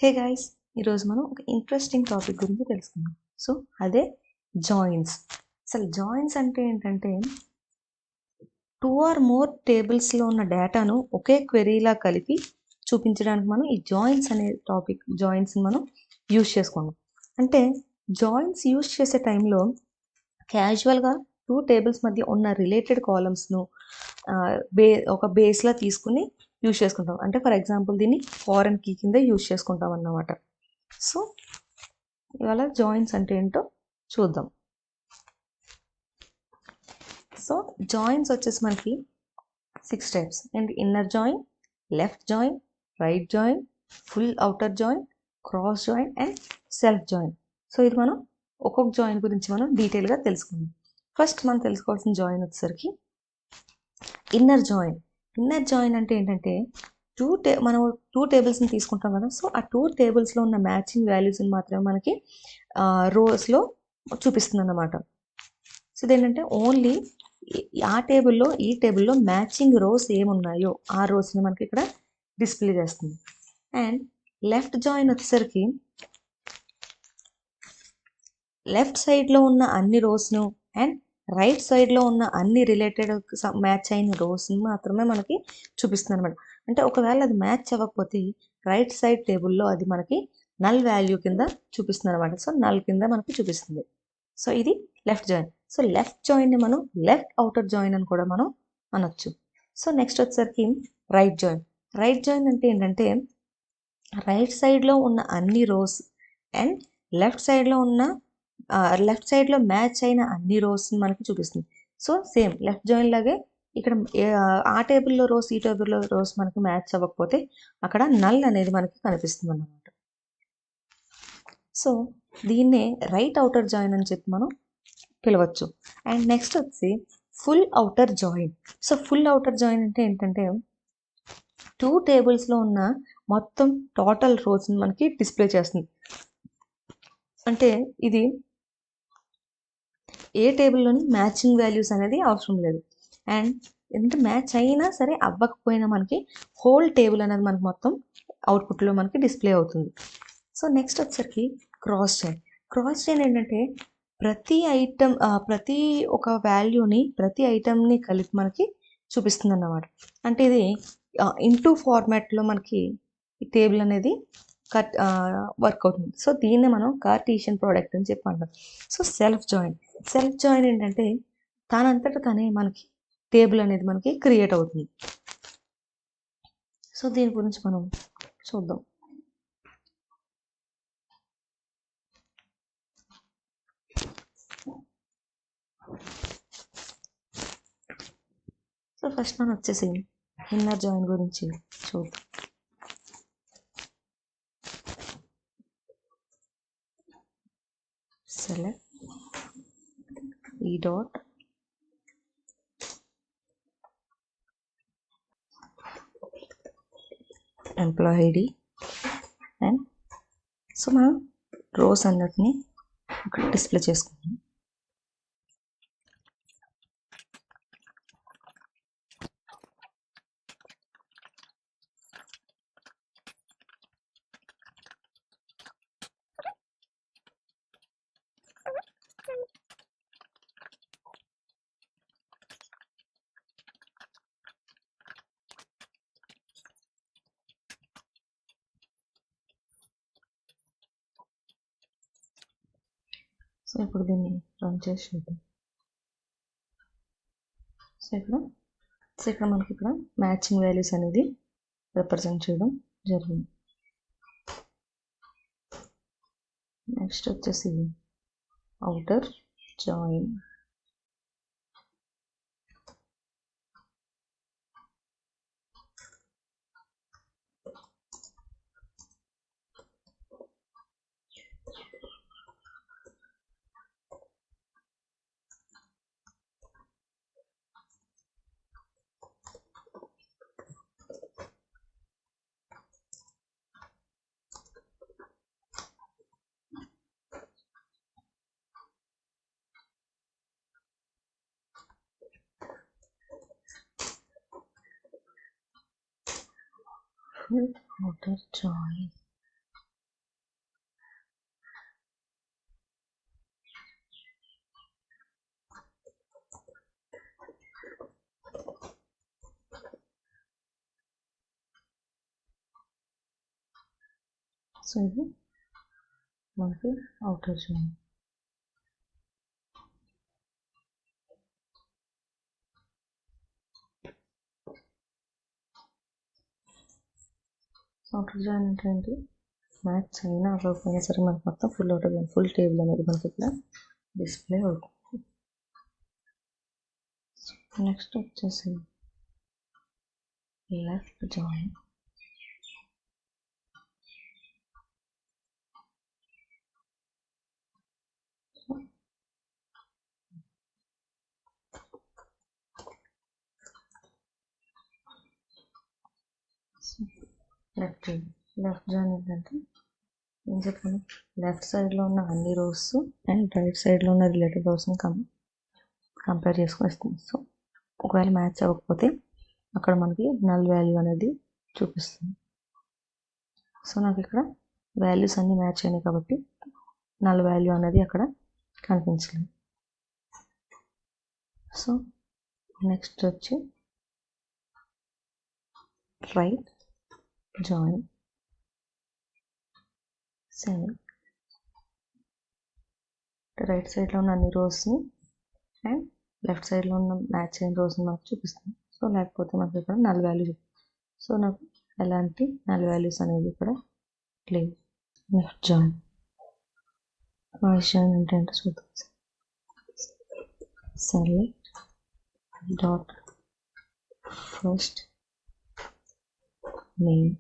Hey guys, ఈరోజు మనం ఒక ఇంట్రెస్టింగ్ టాపిక్ గురించి తెలుసుకుందాం. సో అదే జాయిన్స్. అసలు జాయిన్స్ అంటే ఏంటంటే 2 ఆర్ మోర్ టేబుల్స్లో ఉన్న డేటాను ఒకే క్వెరీలా కలిపి చూపించడానికి మనం ఈ జాయిన్స్ అనే జాయిన్స్ని మనం యూజ్ చేసుకున్నాం. అంటే జాయిన్స్ యూజ్ చేసే టైంలో క్యాజువల్గా 2 టేబుల్స్ మధ్య ఉన్న రిలేటెడ్ కాలమ్స్ను ఒక బేస్లా తీసుకుని యూజ్ చేసుకుంటాం. అంటే ఫర్ ఎగ్జాంపుల్ దీన్ని ఫారెన్ కీ కింద యూజ్ చేసుకుంటాం అన్నమాట. సో ఇవాళ జాయిన్స్ అంటే ఏంటో చూద్దాం. సో జాయిన్స్ వచ్చేసి మనకి 6 types and inner join, left join, right join, full outer join, cross join and self join. So ఇది మనం ఒక్కొక్క జాయిన్ గురించి మనం డీటెయిల్గా తెలుసుకుందాం. ఫస్ట్ మనం తెలుసుకోవాల్సిన జాయిన్ వచ్చేసరికి ఇన్నర్ జాయిన్. ఇన్నర్ జాయిన్ అంటే ఏంటంటే మనం 2 టేబుల్స్ని తీసుకుంటాం కదా. సో ఆ 2 టేబుల్స్లో ఉన్న మ్యాచింగ్ వాల్యూస్ని మాత్రమే మనకి రోస్లో చూపిస్తుంది అన్నమాట. సో ఇదేంటంటే ఓన్లీ ఈ టేబుల్లో మ్యాచింగ్ రోస్ ఏమున్నాయో ఆ రోస్ని మనకి ఇక్కడ డిస్ప్లే చేస్తుంది. అండ్ లెఫ్ట్ జాయిన్ వచ్చేసరికి లెఫ్ట్ సైడ్లో ఉన్న అన్ని రోస్ను అండ్ రైట్ సైడ్లో ఉన్న అన్ని రిలేటెడ్ మ్యాచ్ అయిన రోస్ని మాత్రమే మనకి చూపిస్తుంది అనమాట. అంటే ఒకవేళ అది మ్యాచ్ అవ్వకపోతే రైట్ సైడ్ టేబుల్లో అది మనకి నల్ వాల్యూ కింద చూపిస్తుంది అనమాట. సో నల్ కింద మనకి చూపిస్తుంది. సో ఇది లెఫ్ట్ జాయిన్. సో లెఫ్ట్ జాయిన్ని మనం లెఫ్ట్ అవుటర్ జాయిన్ అని కూడా మనం అనొచ్చు. సో నెక్స్ట్ వచ్చేసరికి రైట్ జాయిన్. రైట్ జాయిన్ అంటే ఏంటంటే రైట్ సైడ్లో ఉన్న అన్ని రోస్ అండ్ లెఫ్ట్ సైడ్లో మ్యాచ్ అయిన అన్ని రోస్ని మనకి చూపిస్తుంది. సో సేమ్ లెఫ్ట్ జాయిన్ లాగే ఇక్కడ ఆ టేబుల్లో రోస్ ఈ టేబుల్లో రోస్ మనకి మ్యాచ్ అవ్వకపోతే అక్కడ నల్ అనేది మనకి కనిపిస్తుంది అన్నమాట. సో దీన్నే రైట్ అవుటర్ జాయిన్ అని చెప్పి మనం పిలవచ్చు. అండ్ నెక్స్ట్ వచ్చి full outer join. So full outer join అంటే ఏంటంటే 2 టేబుల్స్లో ఉన్న మొత్తం టోటల్ రోస్ని మనకి డిస్ప్లే చేస్తుంది. అంటే ఇది ఏ టేబుల్లోని మ్యాచింగ్ వాల్యూస్ అనేది అవసరం లేదు. అండ్ ఎంత మ్యాచ్ అయినా సరే అవ్వకపోయినా మనకి హోల్ టేబుల్ అనేది మనకి మొత్తం అవుట్పుట్లో మనకి డిస్ప్లే అవుతుంది. సో నెక్స్ట్ వచ్చేసరికి క్రాస్ చైన్. క్రాస్ చైన్ ఏంటంటే ప్రతి ఒక వాల్యూని ప్రతి ఐటమ్ని కలిపి మనకి చూపిస్తుంది అన్నమాట. అంటే ఇది ఇంటూ ఫార్మాట్లో మనకి ఈ టేబుల్ అనేది వర్క్ అవుతుంది. సో దీన్నే మనం కార్టీషియన్ ప్రోడక్ట్ అని చెప్పి అంటాం. సో సెల్ఫ్ జాయిన్ ఏంటంటే తనంతట తనే మనకి టేబుల్ అనేది మనకి క్రియేట్ అవుతుంది. సో దీని గురించి మనం చూద్దాం. సో ఫస్ట్ మనం వచ్చేసి ఇన్నర్ జాయిన్ గురించి చూద్దాం. సెలెక్ట్ ఈ dot employee ID and so మనం రోస్ అన్నిటిని ఇక్కడ డిస్ప్లే చేసుకుంటాం. సో ఇప్పుడు దీన్ని రన్ చేసి చూద్దాం. సో ఇక్కడ మనకి ఇక్కడ మ్యాచింగ్ వాల్యూస్ అనేది రిప్రజెంట్ చేయడం జరిగింది. నెక్స్ట్ వచ్చేసి outer join. Outer join. So ఇది మనకి అవుటర్ జాయిన్. అవుటర్ జాయిన్ అంటే ఏంటి, మ్యాచ్ అయినా అవ్వకపోయినా సరే మనకు మొత్తం full outer join, full table అనేది మనకి ఇక్కడ డిస్ప్లే అవుతుంది. నెక్స్ట్ వచ్చేసి లెఫ్ట్ జాయిన్. లెఫ్ట్ జాయిన్ ఏంటంటే ఏం చెప్పాను, లెఫ్ట్ సైడ్లో ఉన్న అన్ని రోస్ అండ్ రైట్ సైడ్లో ఉన్న రిలేటెడ్ రోస్ని కంపేర్ చేసుకొని ఇస్తుంది. సో ఒకవేళ మ్యాచ్ అవ్వకపోతే అక్కడ మనకి నల్ వాల్యూ అనేది చూపిస్తుంది. సో నాకు ఇక్కడ వాల్యూస్ అన్నీ మ్యాచ్ అయినాయి కాబట్టి నల్ వాల్యూ అనేది అక్కడ కనిపించలేదు. సో నెక్స్ట్ వచ్చి రైట్ జాయిన్ 7. రైట్ సైడ్లో ఉన్న అన్ని రోస్ని అండ్ లెఫ్ట్ సైడ్లో ఉన్న మ్యాచ్ అయిన రోస్ని మనకు చూపిస్తుంది. సో లేకపోతే మనకి ఇక్కడ నల్ వాల్యూ చూపిస్తుంది. సో నాకు ఎలాంటి నల్ వాల్యూస్ అనేది ఇక్కడ లేవు. లెఫ్ట్ జాయిన్, క్రాస్ జాయిన్ అంటే చూద్దాం. Select dot first name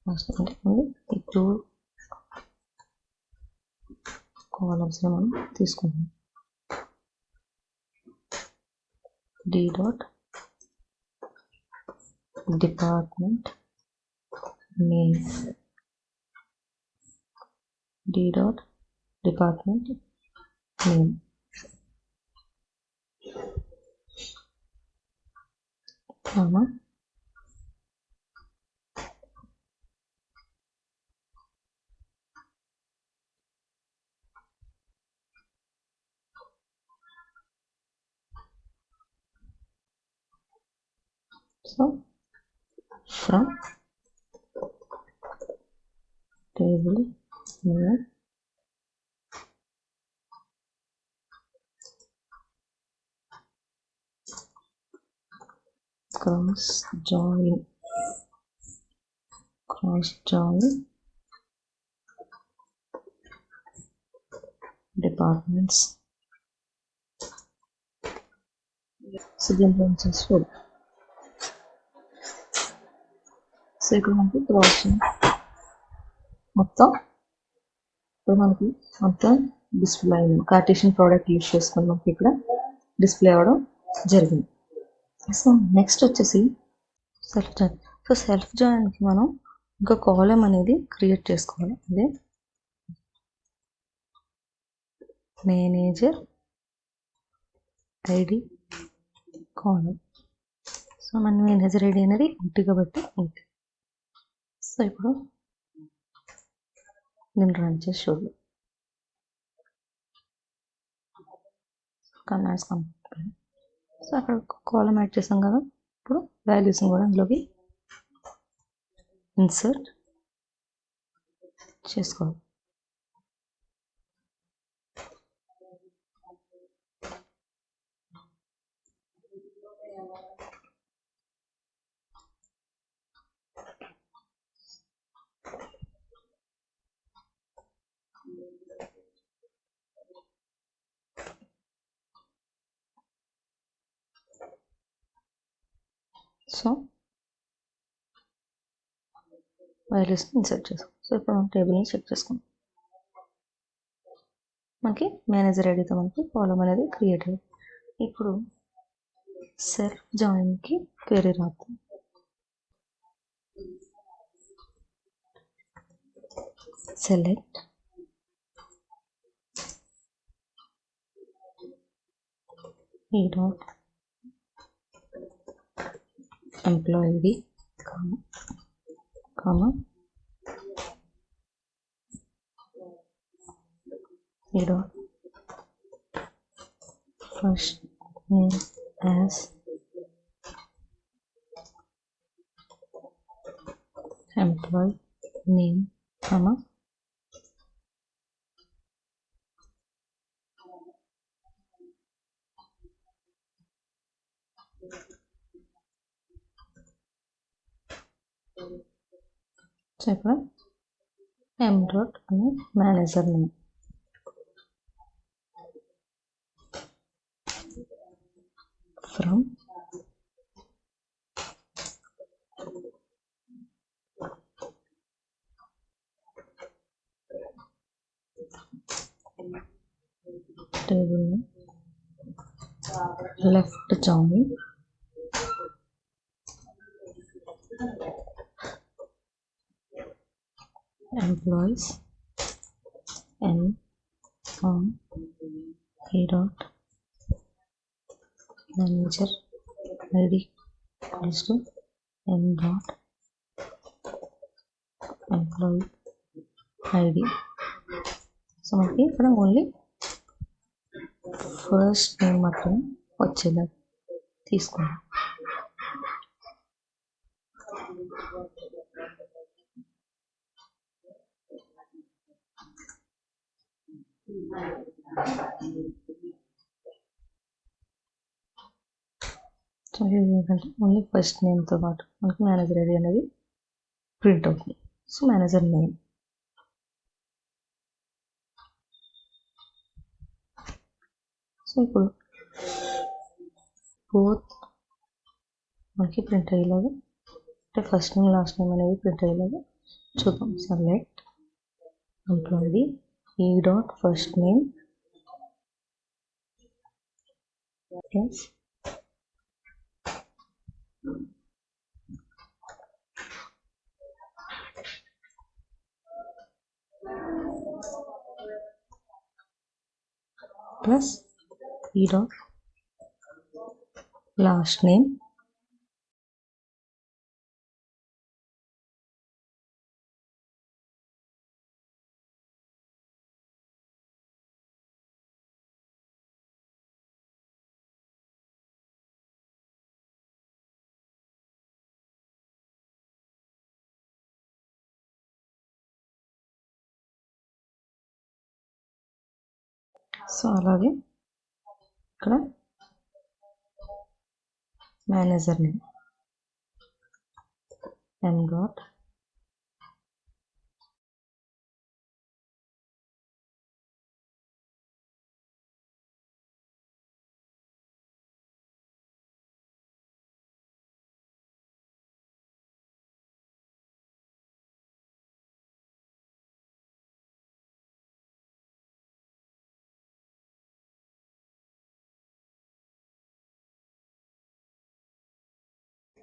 first అంటే ఈ టూ కాలమ్స్ని మనం తీసుకుంటాం. D dot department name, D dot department name, comma so from table name cross join departments. సో దీంట్లో వచ్చేసి చూడు, సో ఇక్కడ మనకి క్రాస్ మొత్తం ఇప్పుడు మనకి మొత్తం డిస్ప్లే అయింది. కార్టేషియన్ ప్రోడక్ట్ యూజ్ చేసుకొని మనకి ఇక్కడ డిస్ప్లే అవ్వడం జరిగింది. సో నెక్స్ట్ వచ్చేసి సెల్ఫ్ జాయిన్. సో సెల్ఫ్ జాయిన్కి మనం ఇంకా కాలం అనేది క్రియేట్ చేసుకోవాలి. అదే మేనేజర్ ఐడి కాలం. సో మన మేనేజర్ ఐడి అనేది ఇంటి కాబట్టి ఇంటి. సో ఇప్పుడు నేను రన్ చేసి చూడలేదు, కమాండ్స్ కంప్లీట్. సో అక్కడ కాలం యాడ్ చేసాం కదా, ఇప్పుడు వాల్యూస్ని కూడా అందులోకి ఇన్సర్ట్ చేసుకోవాలి. సో వాల్యూస్ని ఇన్సర్ట్ చేస్తాం. సో ఇప్పుడు మనం టేబుల్ని చెక్ చేసుకుంటాం. మనకి మేనేజర్ ఐడితో మనకి కాలం అనేది క్రియేట్ అయ్యింది. ఇప్పుడు సెల్ఫ్ జాయిన్కి క్వెరీ రాద్దాం. సెలెక్ట్ ఈ డాట్ ఎంప్లాయీ ఐడి కామా ఈ dot first name as employee name comma so ఇక్కడ m dot అనే manager name from table left join employees n on a dot manager id equals to n dot employee id. So మనకి ఇక్కడ only first name మాత్రం వచ్చేలా తీసుకున్నాం. So ఏంటంటే only first నేమ్తో పాటు మనకి మేనేజర్ ఐడి అనేది ప్రింట్ అవుతుంది. సో మేనేజర్ నేమ్ సో ఇప్పుడు బోత్ మనకి ప్రింట్ అయ్యేలాగా అంటే ఫస్ట్ నేమ్ లాస్ట్ నేమ్ అనేది ప్రింట్ అయ్యేలాగా చూద్దాం. సెలెక్ట్ ఎంప్లాయీ ఈ dot first name plus plus ఈ డాట్ లాస్ట్ నేమ్ సో అలాగే ఇక్కడ manager name m dot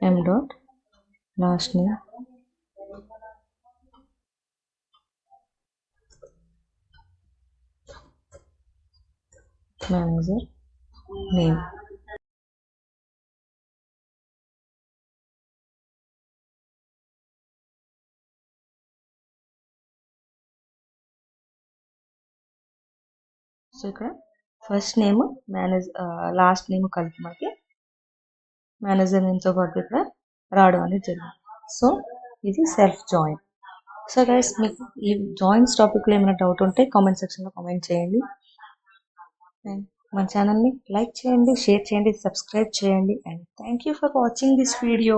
m dot last name manager name. So ఇక్కడ ఫస్ట్ నేమ్ లాస్ట్ నేమ్ కలిపి మనకి మేనేజర్ నేమ్తో పాటు ఇక్కడ రావడం అనేది జరిగింది. సో ఇది సెల్ఫ్ జాయిన్. సో గైస్ మీకు ఈ జాయిన్స్ టాపిక్లో ఏమైనా డౌట్ ఉంటే కామెంట్ సెక్షన్లో కామెంట్ చేయండి. అండ్ మన ఛానల్ని లైక్ చేయండి, షేర్ చేయండి, సబ్స్క్రైబ్ చేయండి. And thank you for watching this video.